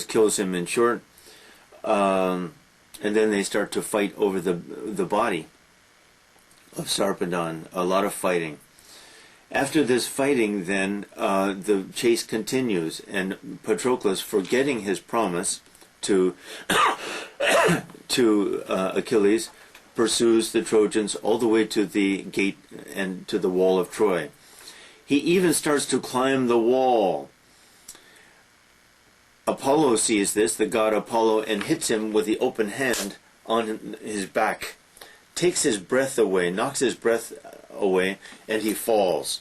kills him in short, and then they start to fight over the body of Sarpedon. A lot of fighting. After this fighting, then the chase continues, and Patroclus, forgetting his promise to Achilles, pursues the Trojans all the way to the gate and to the wall of Troy. He even starts to climb the wall. Apollo sees this, the god Apollo, and hits him with the open hand on his back, takes his breath away, knocks his breath away, and he falls.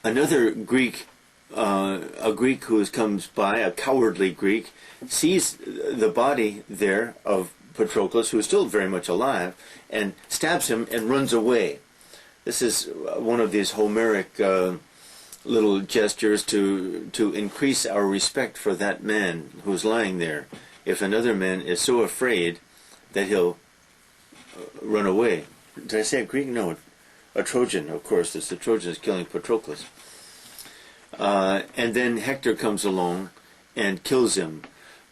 Another Greek, a Greek who comes by, a cowardly Greek, sees the body there of Patroclus, who is still very much alive, and stabs him and runs away. This is one of these Homeric little gestures to increase our respect for that man who's lying there. If another man is so afraid that he'll run away. Did I say a Greek? No, a Trojan, of course. It's the Trojans killing Patroclus. And then Hector comes along and kills him.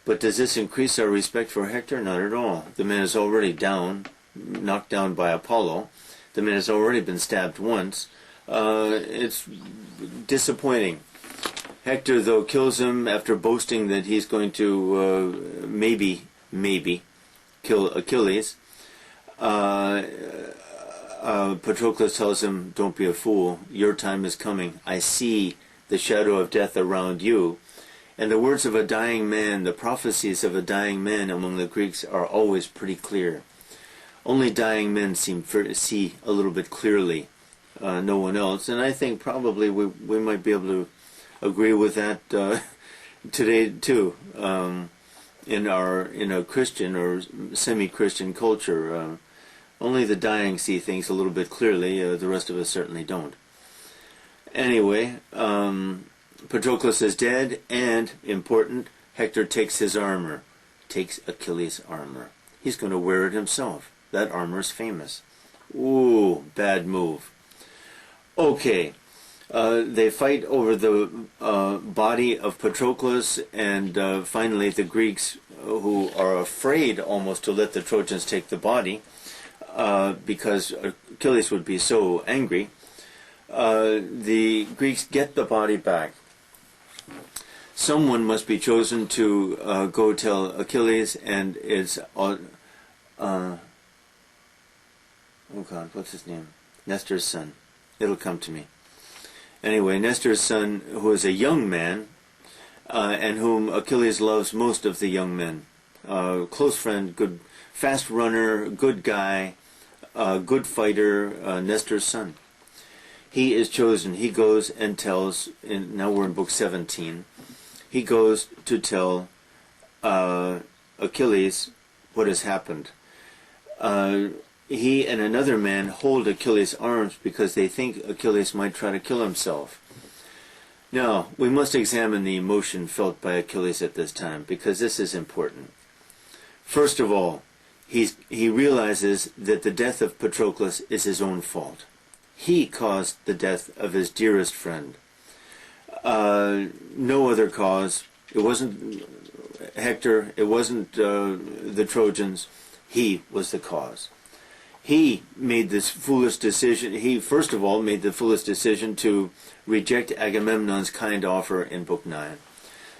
But does this increase our respect for Hector? Not at all. The man is already down, knocked down by Apollo. The man has already been stabbed once. It's disappointing. Hector, though, kills him after boasting that he's going to maybe kill Achilles. Patroclus tells him, "Don't be a fool. Your time is coming. I see the shadow of death around you." And the words of a dying man, the prophecies of a dying man among the Greeks are always pretty clear. Only dying men seem to see a little bit clearly, no one else. And I think probably we might be able to agree with that today too, in a Christian or semi-Christian culture. Only the dying see things a little bit clearly. The rest of us certainly don't. Anyway, Patroclus is dead, and, important, Hector takes his armor, takes Achilles' armor. He's going to wear it himself. That armor is famous. Ooh, bad move. Okay, they fight over the body of Patroclus, and finally the Greeks, who are afraid almost to let the Trojans take the body, because Achilles would be so angry, the Greeks get the body back. Someone must be chosen to go tell Achilles, and it's oh God, what's his name? Nestor's son. It'll come to me. Anyway, Nestor's son, who is a young man, and whom Achilles loves most of the young men. Close friend, good, fast runner, good guy, good fighter, Nestor's son. He is chosen. He goes and tells, now we're in book 17, he goes to tell Achilles what has happened. He and another man hold Achilles' arms because they think Achilles might try to kill himself. Now, we must examine the emotion felt by Achilles at this time, because this is important. First of all, he realizes that the death of Patroclus is his own fault. He caused the death of his dearest friend. No other cause. It wasn't Hector. It wasn't the Trojans. He was the cause. He made this foolish decision. He, first of all, made the foolish decision to reject Agamemnon's kind offer in Book 9.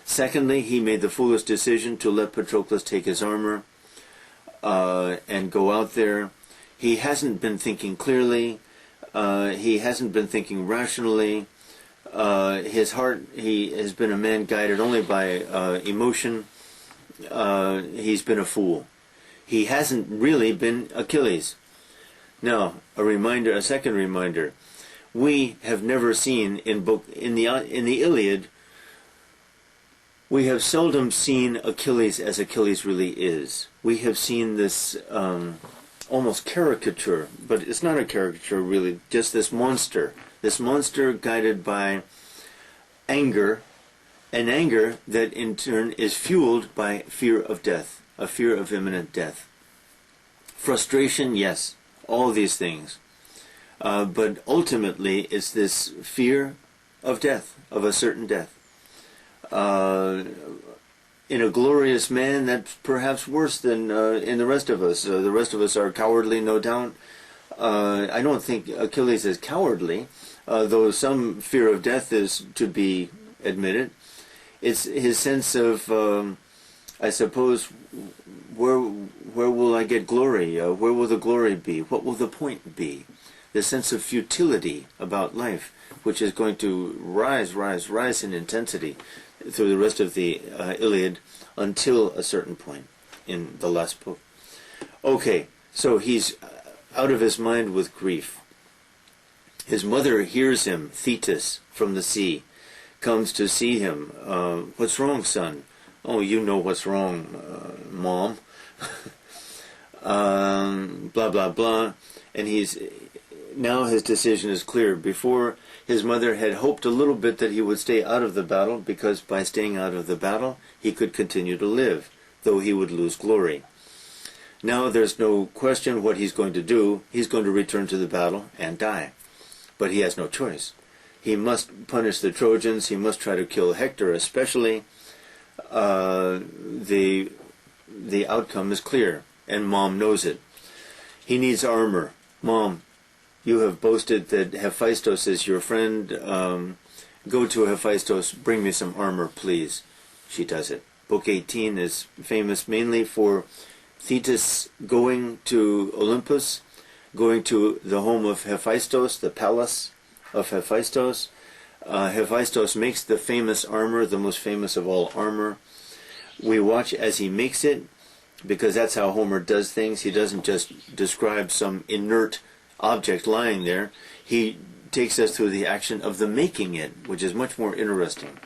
Secondly, he made the foolish decision to let Patroclus take his armor and go out there. He hasn't been thinking clearly. He hasn't been thinking rationally. His heart, he has been a man guided only by emotion. He's been a fool. He hasn't really been Achilles. Now, a second reminder. We have never seen in the Iliad, we have seldom seen Achilles as Achilles really is. We have seen this almost caricature, but it's not a caricature really, just this monster guided by anger, an anger that in turn is fueled by fear of death, a fear of imminent death. Frustration, yes, all these things. But ultimately, it's this fear of death, of a certain death. in a glorious man, that's perhaps worse than in the rest of us. The rest of us are cowardly, no doubt. I don't think Achilles is cowardly, though some fear of death is to be admitted. It's his sense of, I suppose, where will I get glory? Where will the glory be? What will the point be? The sense of futility about life, which is going to rise in intensity through the rest of the Iliad until a certain point in the last book. Okay, so he's out of his mind with grief. His mother hears him, Thetis, from the sea, comes to see him. What's wrong, son? Oh, you know what's wrong, Mom. Blah, blah, blah. And now his decision is clear. Before, his mother had hoped a little bit that he would stay out of the battle, because by staying out of the battle, he could continue to live, though he would lose glory. Now there's no question what he's going to do. He's going to return to the battle and die. But he has no choice. He must punish the Trojans. He must try to kill Hector especially. The outcome is clear, and Mom knows it. He needs armor. Mom, you have boasted that Hephaestus is your friend. Go to Hephaestus, bring me some armor, please. She does it. Book 18 is famous mainly for Thetis going to Olympus, going to the home of Hephaestus, the palace of Hephaestus. Hephaestus makes the famous armor, the most famous of all armor. We watch as he makes it, because that's how Homer does things. He doesn't just describe some inert object lying there. He takes us through the action of the making it, which is much more interesting.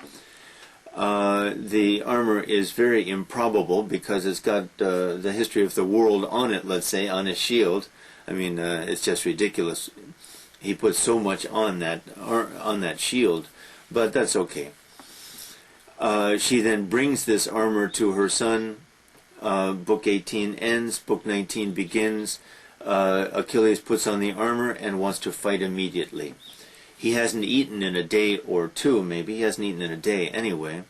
The armor is very improbable because it's got the history of the world on it, let's say, on his shield. I mean, it's just ridiculous. He puts so much on that shield, but that's okay. She then brings this armor to her son. Book 18 ends. Book 19 begins. Achilles puts on the armor and wants to fight immediately. He hasn't eaten in a day or two, maybe. He hasn't eaten in a day anyway.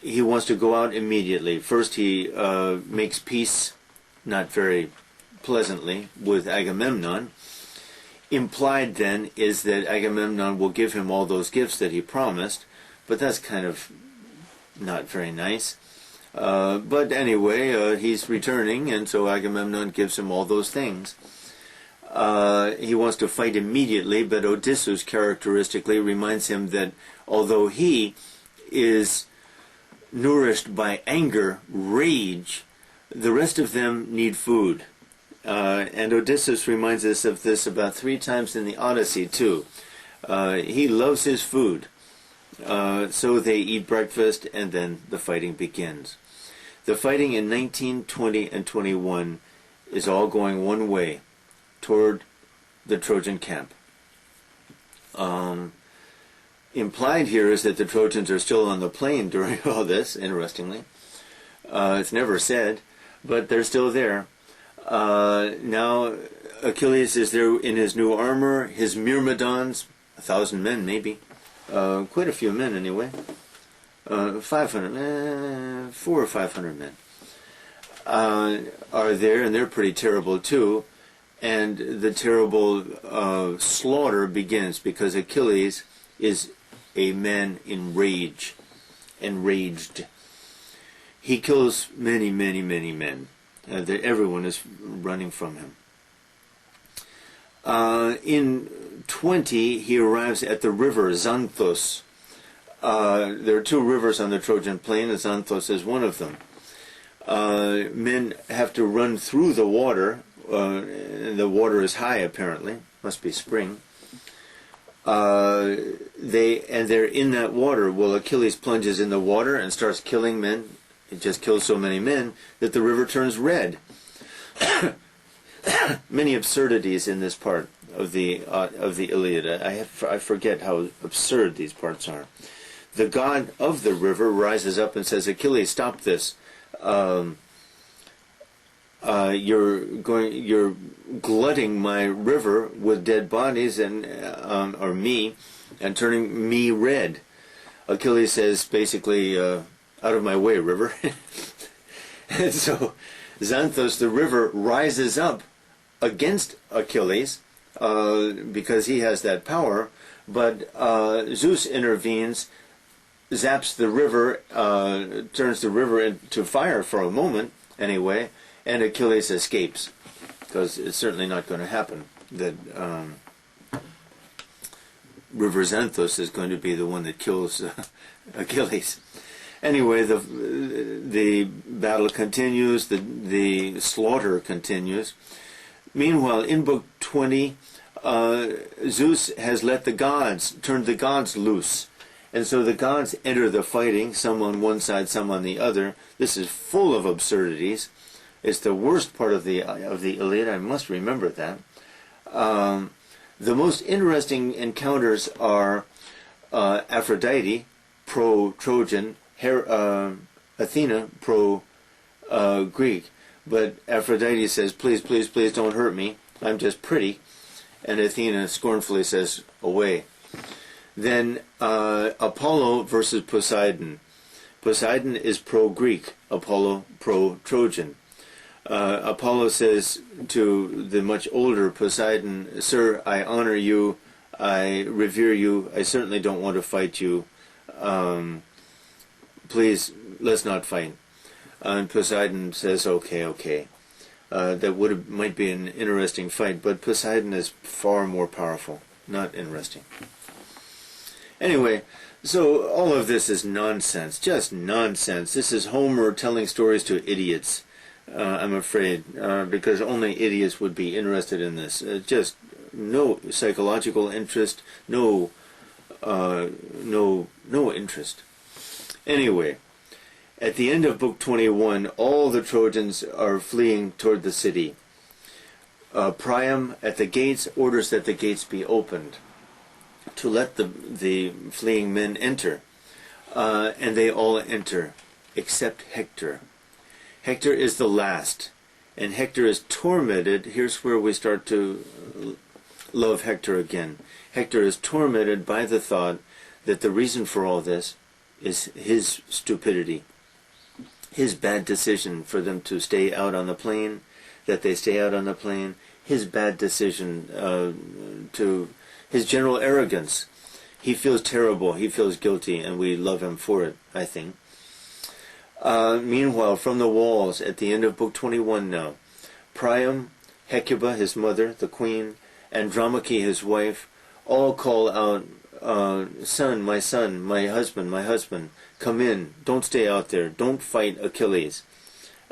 He wants to go out immediately. First he makes peace, not very pleasantly, with Agamemnon. Implied then is that Agamemnon will give him all those gifts that he promised, but that's kind of not very nice. But anyway, he's returning, and so Agamemnon gives him all those things. He wants to fight immediately, but Odysseus characteristically reminds him that although he is nourished by anger, rage, the rest of them need food. And Odysseus reminds us of this about 3 times in the Odyssey, too. He loves his food. So they eat breakfast, and then the fighting begins. The fighting in 19, 20, and 21 is all going one way, toward the Trojan camp. Implied here is that the Trojans are still on the plain during all this, interestingly. It's never said, but they're still there. Now Achilles is there in his new armor, his Myrmidons, 1,000 men maybe, quite a few men anyway, 400 or 500 men are there, and they're pretty terrible too. And the terrible slaughter begins because Achilles is a man enraged. He kills many, many, many men. Everyone is running from him. In 20, he arrives at the river Xanthus. There are 2 rivers on the Trojan plain, and Xanthus is one of them. Men have to run through the water. The water is high, apparently. Must be spring. They're in that water. Well, Achilles plunges in the water and starts killing men. It just kills so many men that the river turns red. Many absurdities in this part of the Iliad. I forget how absurd these parts are. The god of the river rises up and says, "Achilles, stop this. You're glutting my river with dead bodies or me, and turning me red." Achilles says basically, out of my way, river. And so Xanthos, the river, rises up against Achilles because he has that power, but Zeus intervenes, zaps the river, turns the river into fire for a moment anyway, and Achilles escapes, because it's certainly not going to happen that River Xanthos is going to be the one that kills Achilles. Anyway, the battle continues, the slaughter continues. Meanwhile, in Book 20, Zeus has turned the gods loose. And so the gods enter the fighting, some on one side, some on the other. This is full of absurdities. It's the worst part of the Iliad. I must remember that. The most interesting encounters are Aphrodite, pro-Trojan, Athena, pro-Greek. But Aphrodite says, please, please, please don't hurt me. I'm just pretty. And Athena scornfully says, away. Then Apollo versus Poseidon. Poseidon is pro-Greek, Apollo pro-Trojan. Apollo says to the much older Poseidon, sir, I honor you, I revere you, I certainly don't want to fight you. Please, let's not fight. And Poseidon says, okay. That might be an interesting fight, but Poseidon is far more powerful. Not interesting. Anyway, so all of this is nonsense, just nonsense. This is Homer telling stories to idiots, I'm afraid, because only idiots would be interested in this. Just no psychological interest, no interest. Anyway, at the end of Book 21, all the Trojans are fleeing toward the city. Priam, at the gates, orders that the gates be opened to let the fleeing men enter. And they all enter, except Hector. Hector is the last, and Hector is tormented. Here's where we start to love Hector again. Hector is tormented by the thought that the reason for all this is his stupidity, his bad decision for them to stay out on the plain, that they stay out on the plain, his bad decision his general arrogance. He feels terrible, he feels guilty, and we love him for it, I think. Meanwhile, from the walls, at the end of Book 21 now, Priam, Hecuba, his mother, the queen, Andromache, his wife, all call out, son, my husband, come in, don't stay out there, don't fight Achilles.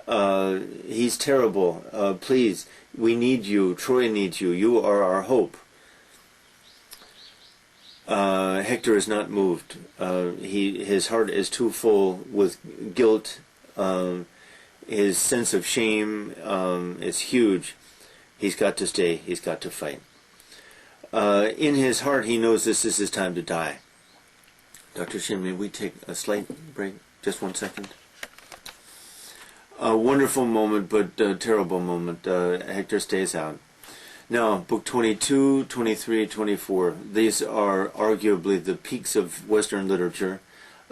He's terrible, please, we need you, Troy needs you, you are our hope. Hector is not moved. His heart is too full with guilt. His sense of shame is huge. He's got to stay. He's got to fight. In his heart, he knows this is his time to die. Dr. Shin, may we take a slight break? Just 1 second. A wonderful moment, but a terrible moment. Hector stays out. Now, Book 22, 23, 24. These are arguably the peaks of Western literature.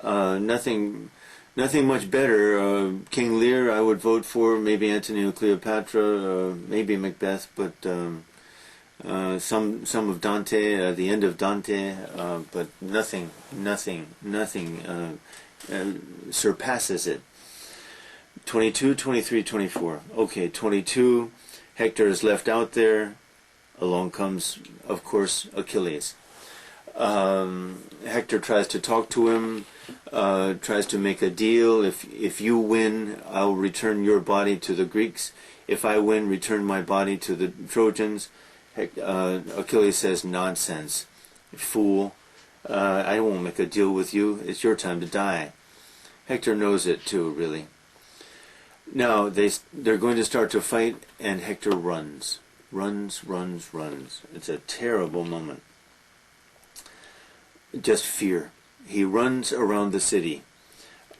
Nothing much better. King Lear, I would vote for. Maybe Antony and Cleopatra. Maybe Macbeth. But some of Dante. The end of Dante. But nothing surpasses it. 22, 23, 24. Okay, 22. Hector is left out there. Along comes, of course, Achilles. Hector tries to talk to him, tries to make a deal. If you win, I'll return your body to the Greeks. If I win, return my body to the Trojans. Achilles says, nonsense, fool. I won't make a deal with you. It's your time to die. Hector knows it too, really. Now, they're going to start to fight, and Hector runs. Runs. It's a terrible moment. Just fear. He runs around the city.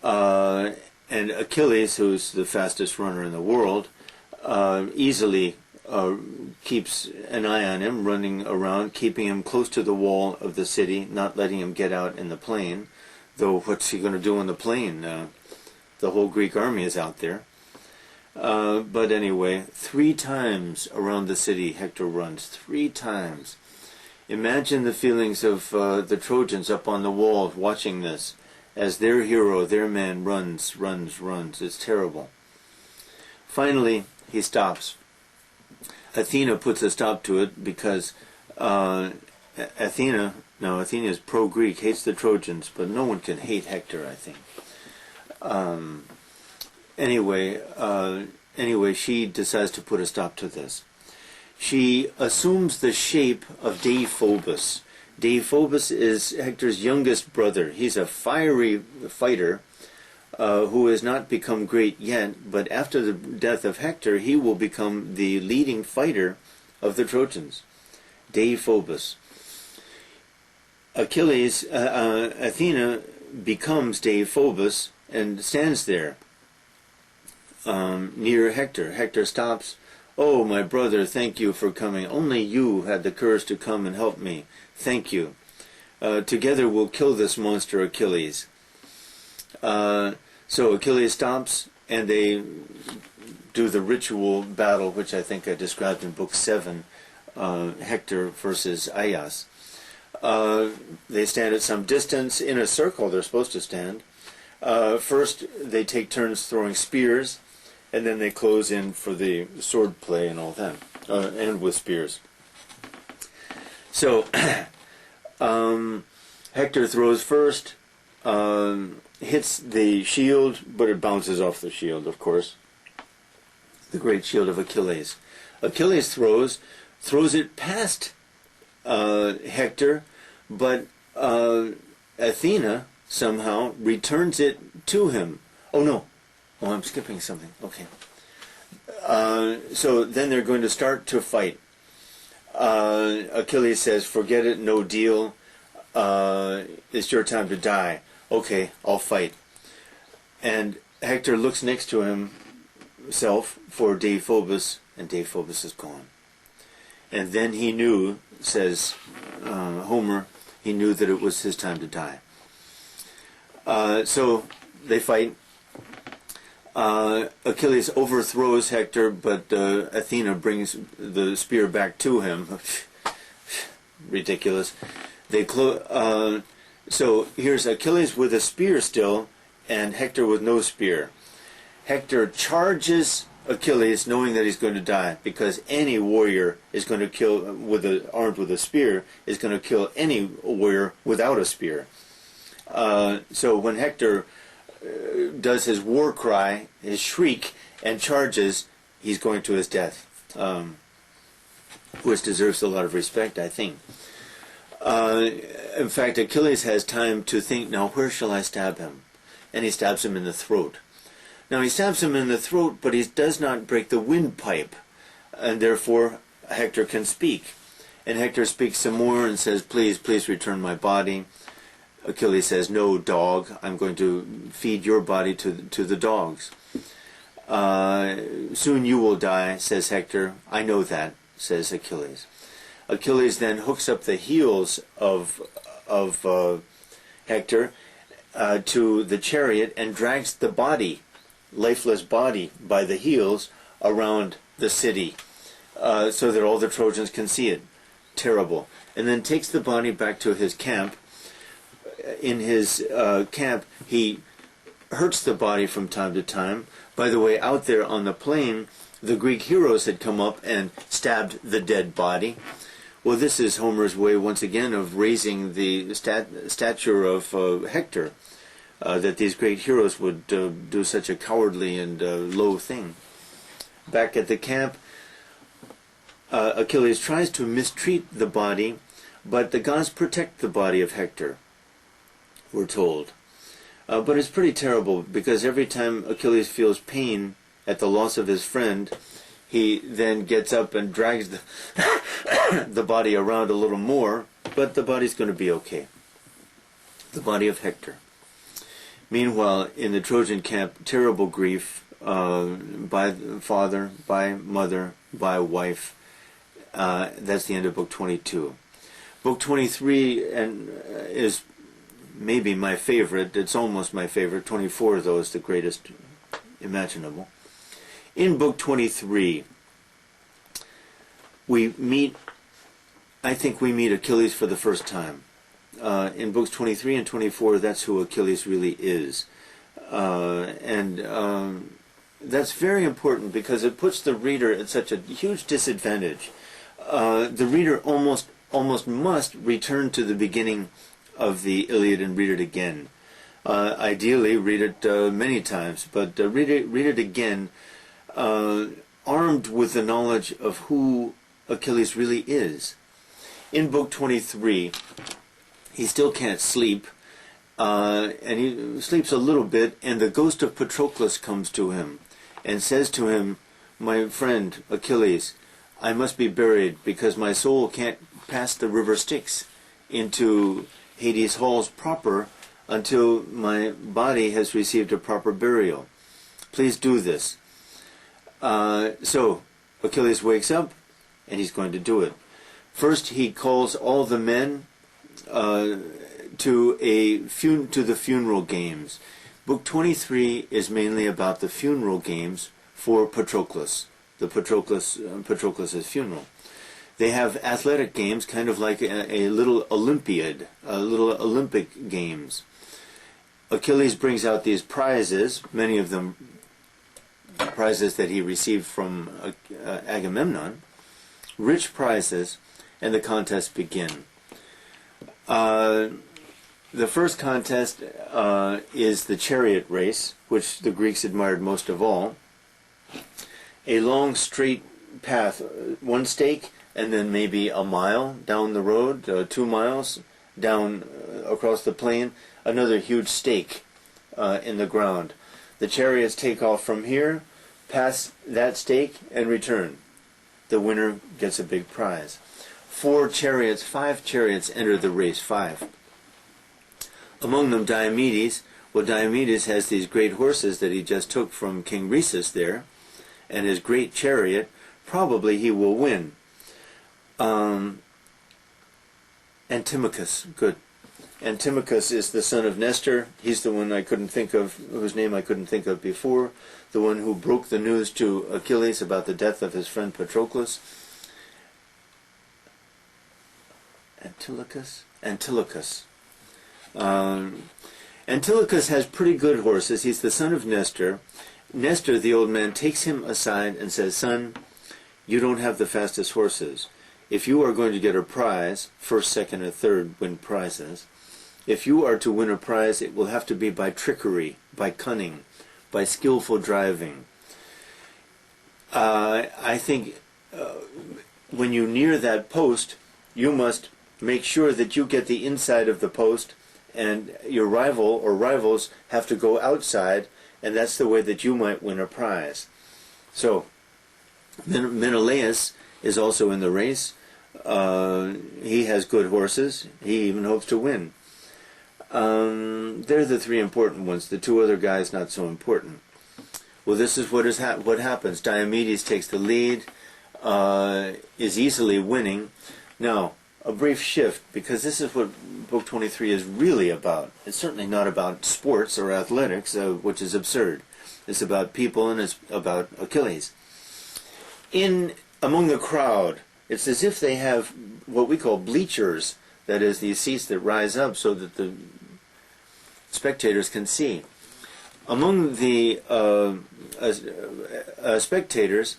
And Achilles, who's the fastest runner in the world, easily keeps an eye on him, running around, keeping him close to the wall of the city, not letting him get out in the plain. Though, what's he going to do in the plain? The whole Greek army is out there. But anyway, 3 times around the city Hector runs. 3 times. Imagine the feelings of the Trojans up on the wall watching this as their hero, their man, runs. It's terrible. Finally, he stops. Athena puts a stop to it because Athena is pro-Greek, hates the Trojans, but no one can hate Hector, I think. Anyway, she decides to put a stop to this. She assumes the shape of Deiphobus. Deiphobus is Hector's youngest brother. He's a fiery fighter who has not become great yet, but after the death of Hector, he will become the leading fighter of the Trojans. Deiphobus. Athena becomes Deiphobus and stands there near Hector. Hector stops. "Oh, my brother, thank you for coming. Only you had the courage to come and help me. Thank you. Together we'll kill this monster Achilles." So Achilles stops, and they do the ritual battle, which I think I described in Book 7, Hector versus Aias. They stand at some distance in a circle. They're supposed to stand. First, they take turns throwing spears, and then they close in for the sword play and all that, and with spears. So, Hector throws first, hits the shield, but it bounces off the shield, of course. The great shield of Achilles. Achilles throws it past Hector, but Athena somehow returns it to him. Oh no. Oh, I'm skipping something. Okay. So then they're going to start to fight. Achilles says, "Forget it, no deal. It's your time to die." "Okay, I'll fight." And Hector looks next to himself for Deiphobus, and Deiphobus is gone. And then he knew, says Homer, he knew that it was his time to die. So they fight. Achilles overthrows Hector, but Athena brings the spear back to him. Ridiculous. So here's Achilles with a spear still, and Hector with no spear. Hector charges Achilles, knowing that he's going to die, because any warrior is going to kill armed with a spear is going to kill any warrior without a spear. So when Hector does his war cry, his shriek, and charges, he's going to his death, which deserves a lot of respect, I think. In fact, Achilles has time to think, now where shall I stab him? And he stabs him in the throat. Now he stabs him in the throat, but he does not break the windpipe, and therefore Hector can speak. And Hector speaks some more and says, "Please, please return my body." Achilles says, "No, dog, I'm going to feed your body to the dogs." "Soon you will die," says Hector. "I know that," says Achilles. Achilles then hooks up the heels of Hector to the chariot and drags the body, lifeless body, by the heels around the city so that all the Trojans can see it. Terrible. And then takes the body back to his camp. In his camp, he hurts the body from time to time. By the way, out there on the plain, the Greek heroes had come up and stabbed the dead body. Well, this is Homer's way, once again, of raising the stature of Hector, that these great heroes would do such a cowardly and low thing. Back at the camp, Achilles tries to mistreat the body, but the gods protect the body of Hector, we're told. But it's pretty terrible, because every time Achilles feels pain at the loss of his friend, he then gets up and drags the body around a little more, but the body's going to be okay. The body of Hector. Meanwhile, in the Trojan camp, terrible grief by father, by mother, by wife. That's the end of Book 22. Book 23 is maybe my favorite. It's almost my favorite. 24, though, is the greatest imaginable. In book 23, I think we meet Achilles for the first time. In books 23 and 24, that's who Achilles really is. That's very important because it puts the reader at such a huge disadvantage. The reader almost must return to the beginning of the Iliad and read it again. Ideally, read it many times, but read it again, armed with the knowledge of who Achilles really is. In book 23, he still can't sleep, and he sleeps a little bit, and the ghost of Patroclus comes to him and says to him, "My friend Achilles, I must be buried because my soul can't pass the river Styx into Hades' halls proper until my body has received a proper burial. Please do this." So Achilles wakes up, and he's going to do it. First, he calls all the men to the funeral games. Book 23 is mainly about the funeral games for Patroclus, Patroclus's funeral. They have athletic games, kind of like a little Olympiad, little Olympic games. Achilles brings out these prizes, many of them prizes that he received from Agamemnon, rich prizes, and the contests begin. The first contest is the chariot race, which the Greeks admired most of all. A long straight path, one stake, and then maybe a mile down the road, 2 miles down across the plain, another huge stake in the ground. The chariots take off from here, pass that stake, and return. The winner gets a big prize. 5 chariots enter the race, 5. Among them Diomedes. Well, Diomedes has these great horses that he just took from King Rhesus there, and his great chariot. Probably he will win. Antimachus, good. Antimachus is the son of Nestor. He's the one I couldn't think of, whose name I couldn't think of before. The one who broke the news to Achilles about the death of his friend Patroclus. Antilochus. Antilochus has pretty good horses. He's the son of Nestor. Nestor, the old man, takes him aside and says, "Son, you don't have the fastest horses. If you are going to get a prize, first, second, and third win prizes. If you are to win a prize, it will have to be by trickery, by cunning, by skillful driving. I think when you near that post, you must make sure that you get the inside of the post, and your rival or rivals have to go outside, and that's the way that you might win a prize." So Menelaus is also in the race. He has good horses. He even hopes to win. They're the 3 important ones. The 2 other guys not so important. Well, this is what happens. Diomedes takes the lead, is easily winning. Now, a brief shift, because this is what Book 23 is really about. It's certainly not about sports or athletics, which is absurd. It's about people, and it's about Achilles. Among the crowd, it's as if they have what we call bleachers, that is, these seats that rise up so that the spectators can see. Among the spectators,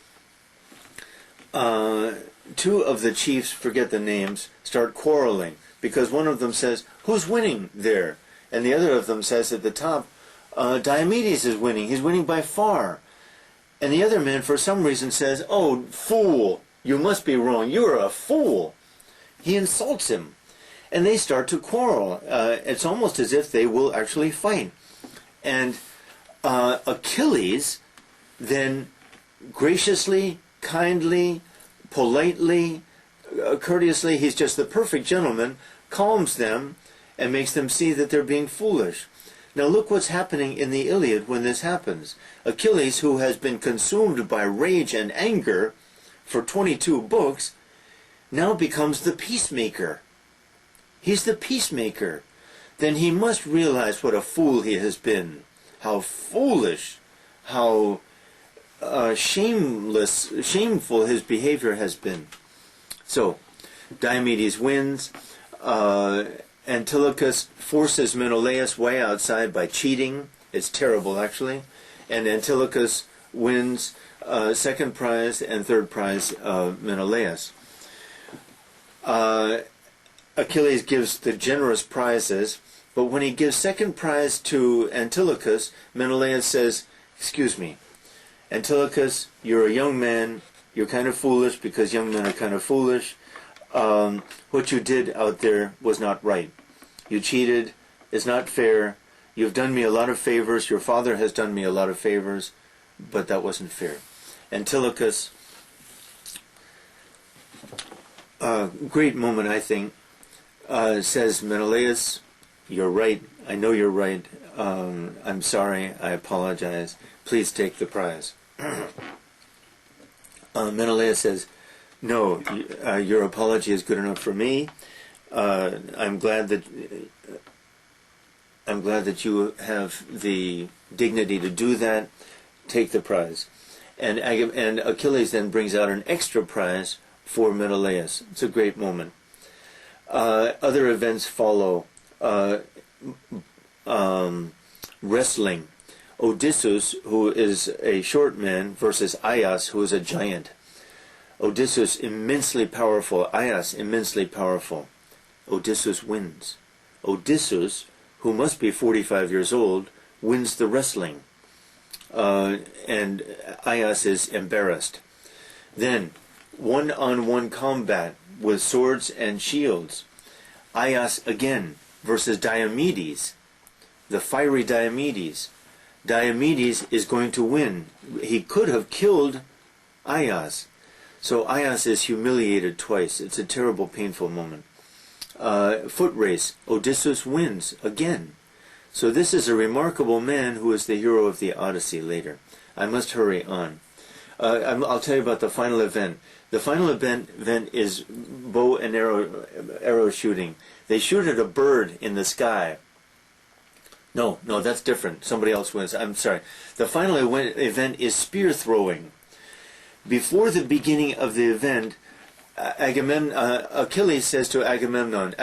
2 of the chiefs, forget the names, start quarreling, because one of them says, "Who's winning there?" And the other of them says at the top, "Diomedes is winning. He's winning by far." And the other man, for some reason, says, "Oh, fool, you must be wrong. You're a fool." He insults him. And they start to quarrel. It's almost as if they will actually fight. And Achilles then graciously, kindly, politely, courteously, he's just the perfect gentleman, calms them and makes them see that they're being foolish. Now look what's happening in the Iliad when this happens. Achilles, who has been consumed by rage and anger for 22 books, now becomes the peacemaker. He's the peacemaker. then he must realize what a fool he has been, how foolish, how shameful his behavior has been. So, Diomedes wins. Antilochus forces Menelaus way outside by cheating. It's terrible, actually. And Antilochus wins second prize and third prize Menelaus. Achilles gives the generous prizes, but when he gives second prize to Antilochus, Menelaus says, "Excuse me, Antilochus, you're a young man. You're kind of foolish because young men are kind of foolish. What you did out there was not right. You cheated. It's not fair. You've done me a lot of favors. Your father has done me a lot of favors, but that wasn't fair." Antilochus, great moment, I think, says, "Menelaus, you're right. I know you're right. I'm sorry. I apologize. Please take the prize." Menelaus says, "No, your apology is good enough for me. I'm glad that you have the dignity to do that. Take the prize." And Achilles then brings out an extra prize for Menelaus. It's a great moment. Other events follow. Wrestling. Odysseus, who is a short man, versus Aias, who is a giant. Odysseus immensely powerful, Aias immensely powerful. Odysseus wins. Odysseus, who must be 45 years old, wins the wrestling. And Aias is embarrassed. Then, one-on-one combat with swords and shields. Aias again versus Diomedes, the fiery Diomedes. Diomedes is going to win. He could have killed Aias. So Aias is humiliated twice. It's a terrible, painful moment. Foot race. Odysseus wins again. So this is a remarkable man who is the hero of the Odyssey later. I must hurry on. I'll tell you about the final event. The final event is bow and arrow shooting. They shoot at a bird in the sky. No, that's different. Somebody else wins. I'm sorry. The final event is spear throwing. Before the beginning of the event, Achilles says to Agamemnon,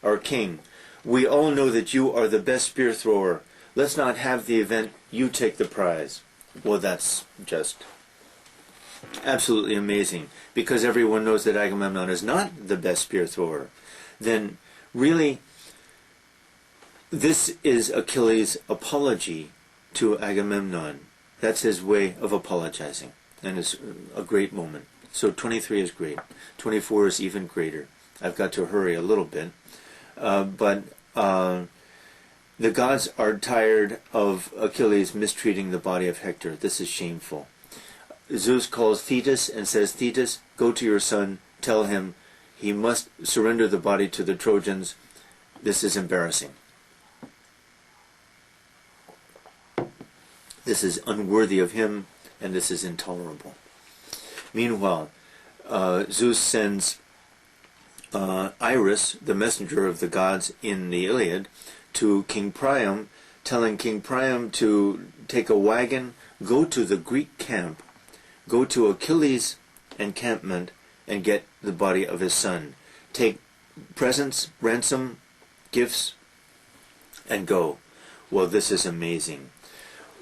our king, "We all know that you are the best spear thrower. Let's not have the event. You take the prize." Well, that's just absolutely amazing, because everyone knows that Agamemnon is not the best spear thrower. Then, really, this is Achilles' apology to Agamemnon. That's his way of apologizing, and it's a great moment. So 23 is great. 24 is even greater. I've got to hurry a little bit. But the gods are tired of Achilles mistreating the body of Hector. This is shameful. Zeus calls Thetis and says, "Thetis, go to your son, tell him he must surrender the body to the Trojans. This is embarrassing. This is unworthy of him, and this is intolerable." Meanwhile, Zeus sends Iris, the messenger of the gods in the Iliad, to King Priam, telling King Priam to take a wagon, go to the Greek camp, go to Achilles' encampment, and get the body of his son. Take presents, ransom, gifts, and go. Well, this is amazing.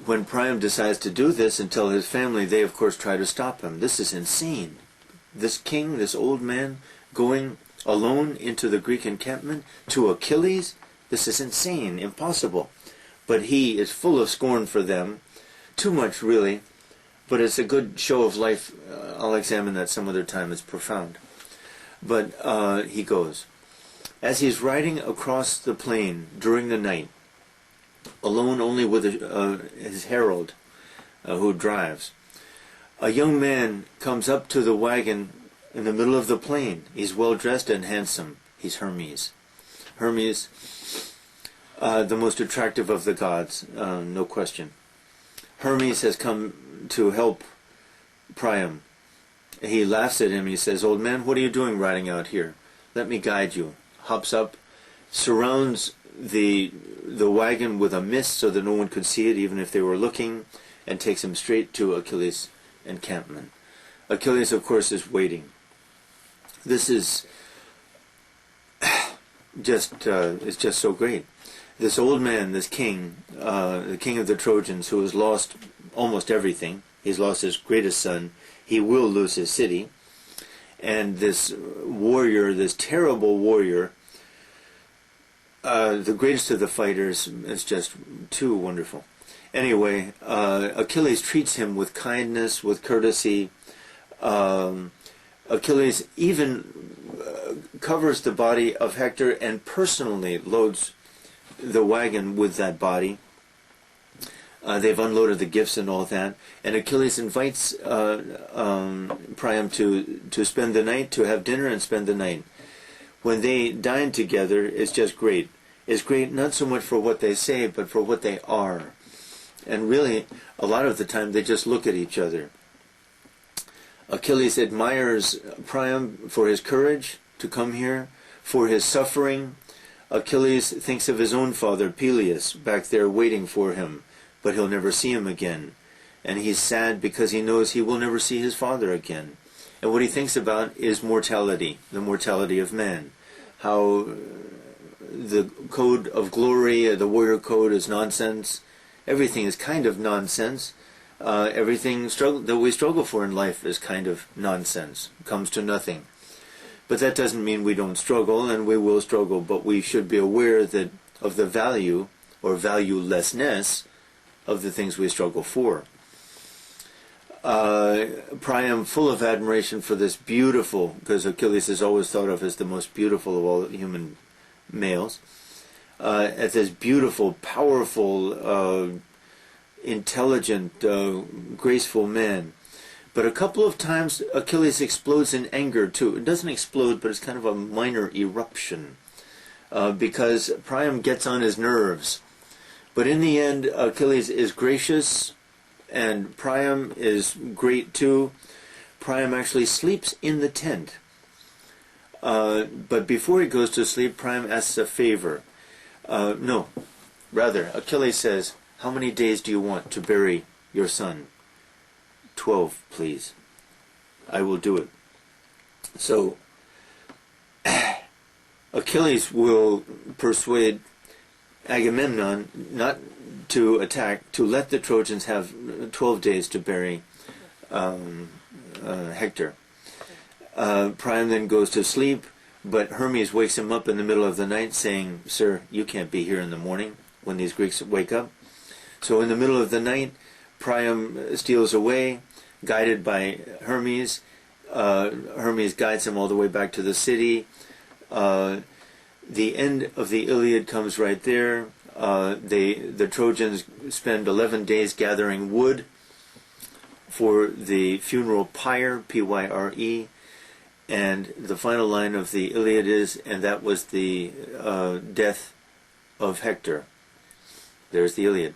When Priam decides to do this and tell his family, they of course try to stop him. This is insane. This king, this old man, going alone into the Greek encampment to Achilles, this is insane, impossible. But he is full of scorn for them, too much really, but it's a good show of life. I'll examine that some other time. It's profound. But he goes. As he's riding across the plain during the night, alone only with his herald who drives, a young man comes up to the wagon in the middle of the plain. He's well dressed and handsome. He's Hermes. Hermes, the most attractive of the gods, no question. Hermes has come to help Priam. He laughs at him. He says, "Old man, what are you doing riding out here? Let me guide you." Hops up, surrounds the wagon with a mist so that no one could see it even if they were looking, and takes him straight to Achilles' encampment. Achilles, of course, is waiting. This is just so great. This old man, this king, the king of the Trojans, who has lost almost everything. He's lost his greatest son. He will lose his city. And this warrior, this terrible warrior, the greatest of the fighters, is just too wonderful. Anyway, Achilles treats him with kindness, with courtesy. Achilles even covers the body of Hector and personally loads the wagon with that body. They've unloaded the gifts and all that. And Achilles invites Priam to spend the night, to have dinner and spend the night. When they dine together, it's just great. It's great not so much for what they say, but for what they are. And really, a lot of the time, they just look at each other. Achilles admires Priam for his courage to come here, for his suffering. Achilles thinks of his own father, Peleus, back there waiting for him, but he'll never see him again. And he's sad because he knows he will never see his father again. And what he thinks about is mortality, the mortality of man. How the code of glory, the warrior code, is nonsense. Everything is kind of nonsense. Everything that we struggle for in life is kind of nonsense. It comes to nothing. But that doesn't mean we don't struggle, and we will struggle, but we should be aware of the value or valuelessness of the things we struggle for. Priam, full of admiration for this beautiful, because Achilles is always thought of as the most beautiful of all human males, at this beautiful, powerful, intelligent, graceful man. But a couple of times Achilles explodes in anger too. It doesn't explode, but it's kind of a minor eruption, because Priam gets on his nerves. But in the end, Achilles is gracious, and Priam is great too. Priam actually sleeps in the tent. But before he goes to sleep, Priam asks a favor. Achilles says, "How many days do you want to bury your son?" 12, please. I will do it. So, Achilles will persuade Agamemnon not to attack, to let the Trojans have 12 days to bury Hector. Priam then goes to sleep, but Hermes wakes him up in the middle of the night saying, "Sir, you can't be here in the morning," when these Greeks wake up. So in the middle of the night, Priam steals away, guided by Hermes. Hermes guides him all the way back to the city. The end of the Iliad comes right there. The Trojans spend 11 days gathering wood for the funeral pyre, Pyre, and the final line of the Iliad is, "And that was the death of Hector." There's the Iliad.